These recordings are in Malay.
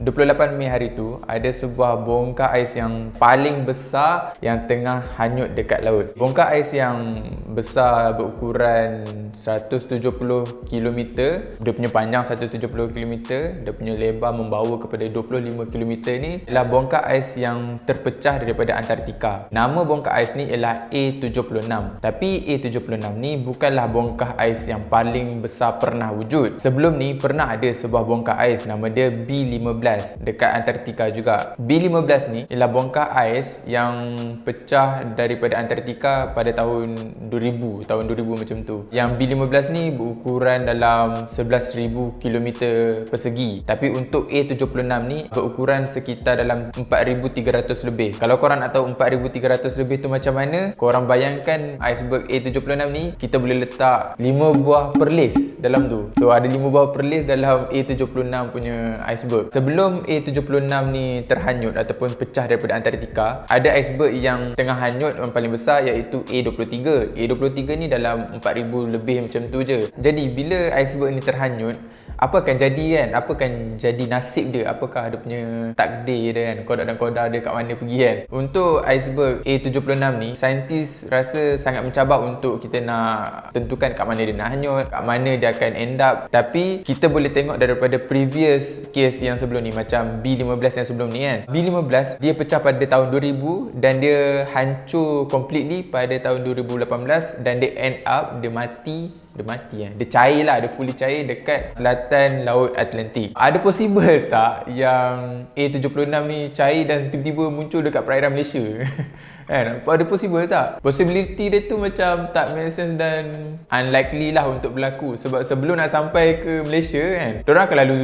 28 Mei hari tu, ada sebuah bongkar ais yang paling besar yang tengah hanyut dekat laut. Bongkar ais yang besar berukuran 170 km, dia punya panjang 170 km, dia punya lebar membawa kepada 25 km ni adalah bongkar ais yang terpecah daripada Antartika. Nama bongkar ais ni ialah A76. Tapi A76 ni bukanlah bongkar ais yang paling besar pernah wujud. Sebelum ni pernah ada sebuah bongkar ais nama dia B15 dekat Antartika juga. B15 ni ialah bongkar ais yang pecah daripada Antartika pada tahun 2000 macam tu. Yang B15 ni berukuran dalam 11,000 km persegi. Tapi untuk A76 ni berukuran sekitar dalam 4,300 lebih. Kalau korang nak tahu 4,300 lebih tu macam mana, korang bayangkan iceberg A76 ni kita boleh letak 5 buah perlis dalam tu. So ada 5 buah perlis dalam A76 punya iceberg. Sebelum A76 ni terhanyut ataupun pecah daripada Antartika, ada iceberg yang tengah hanyut yang paling besar iaitu A23. A23 ni dalam 4,000 lebih macam tu je. Jadi bila iceberg ni terhanyut, apa akan jadi kan? Apa akan jadi nasib dia? Apakah dia punya takdir dia kan? Kodak dan kodar dia kat mana pergi kan? Untuk iceberg A76 ni, saintis rasa sangat mencabar untuk kita nak tentukan kat mana dia nak hanyut, kat mana dia akan end up. Tapi kita boleh tengok daripada previous case yang sebelum ni, macam B15 yang sebelum ni kan. B15 dia pecah pada tahun 2000 dan dia hancur completely pada tahun 2018 dan dia end up, dia cair lah, dia fully cair dekat selatan Laut Atlantik. Ada possible tak yang A76 ni cair dan tiba-tiba muncul dekat perairan Malaysia? Kan? Ada possible tak? Possibility dia tu macam tak make sense dan unlikely lah untuk berlaku. Sebab sebelum nak sampai ke Malaysia kan, diorang akan lalu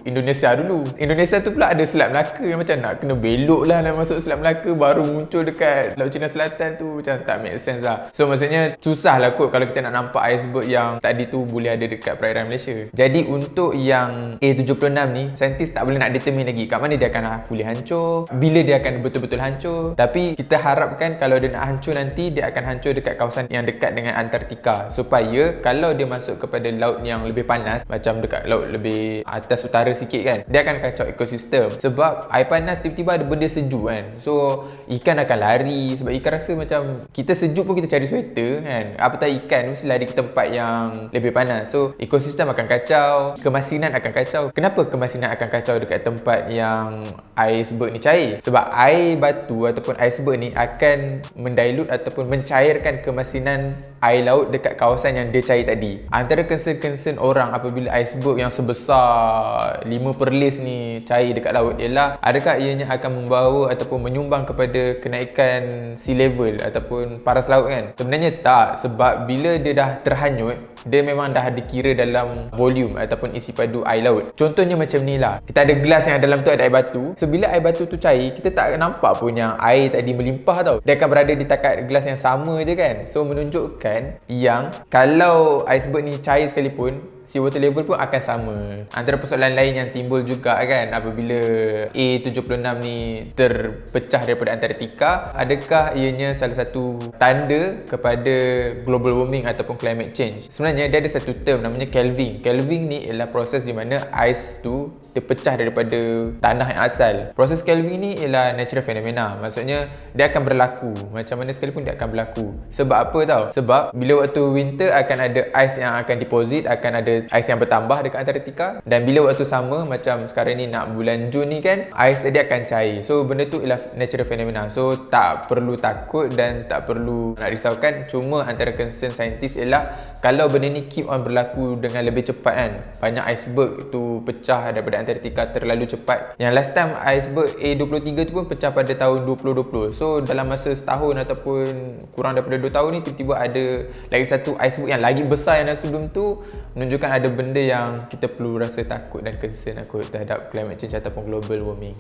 Indonesia dulu. Indonesia tu pula ada Selat Melaka yang macam nak kena belok lah nak masuk Selat Melaka baru muncul dekat Laut Cina Selatan tu. Macam tak make sense lah. So maksudnya susah lah kot kalau kita nak nampak iceberg yang tadi tu boleh ada dekat perairan Malaysia. Jadi untuk yang A76 ni, saintis tak boleh nak determine lagi kat mana dia akan fully hancur, bila dia akan betul-betul hancur. Tapi kita harapkan kalau dia nak hancur nanti, dia akan hancur dekat kawasan yang dekat dengan Antartika, supaya kalau dia masuk kepada laut yang lebih panas, macam dekat laut lebih atas utara sikit kan, dia akan kacau ekosistem. Sebab air panas tiba-tiba ada benda sejuk kan, so ikan akan lari. Sebab ikan rasa macam kita sejuk pun kita cari sweater kan, apatah ikan mesti lari ke tempat yang lebih panas. So ekosistem akan kacau, kemasinan akan kacau. Kenapa kemasinan akan kacau dekat tempat yang iceberg ni cair? Sebab air batu ataupun iceberg ni akan mendilute ataupun mencairkan kemasinan air laut dekat kawasan yang dia cair tadi. Antara concern orang apabila iceberg yang sebesar 5 perlis ni cair dekat laut ialah adakah ianya akan membawa ataupun menyumbang kepada kenaikan sea level ataupun paras laut kan? Sebenarnya tak, sebab bila dia dah terhanyut, dia memang dah dikira dalam volume ataupun isi padu air laut. Contohnya macam ni lah, kita ada gelas yang dalam tu ada air batu. So bila air batu tu cair, kita tak nampak pun yang air tadi melimpah tau. Dia akan berada di takat gelas yang sama je kan. So menunjukkan yang kalau iceberg ni cair sekalipun, sea water level pun akan sama. Antara persoalan lain yang timbul juga kan apabila A76 ni terpecah daripada Antartika, adakah ianya salah satu tanda kepada global warming ataupun climate change? Sebenarnya dia ada satu term namanya calving. Calving ni ialah proses di mana ais tu dia pecah daripada tanah yang asal. Proses calving ni ialah natural phenomena. Maksudnya dia akan berlaku macam mana sekalipun, dia akan berlaku. Sebab apa tau? Sebab bila waktu winter akan ada ais yang akan deposit, akan ada ais yang bertambah dekat Antartika, dan bila waktu sama macam sekarang ni nak bulan Jun ni kan, ais tadi akan cair. So benda tu ialah natural phenomena. So tak perlu takut dan tak perlu nak risaukan. Cuma antara concern saintis ialah kalau benda ni keep on berlaku dengan lebih cepat kan, banyak iceberg tu pecah daripada Antartika terlalu cepat. Yang last time iceberg A23 tu pun pecah pada tahun 2020. So dalam masa setahun ataupun kurang daripada 2 tahun ni, tiba-tiba ada lagi satu iceberg yang lagi besar yang dah sebelum tu, menunjukkan ada benda yang kita perlu rasa takut dan concern aku terhadap climate change ataupun global warming.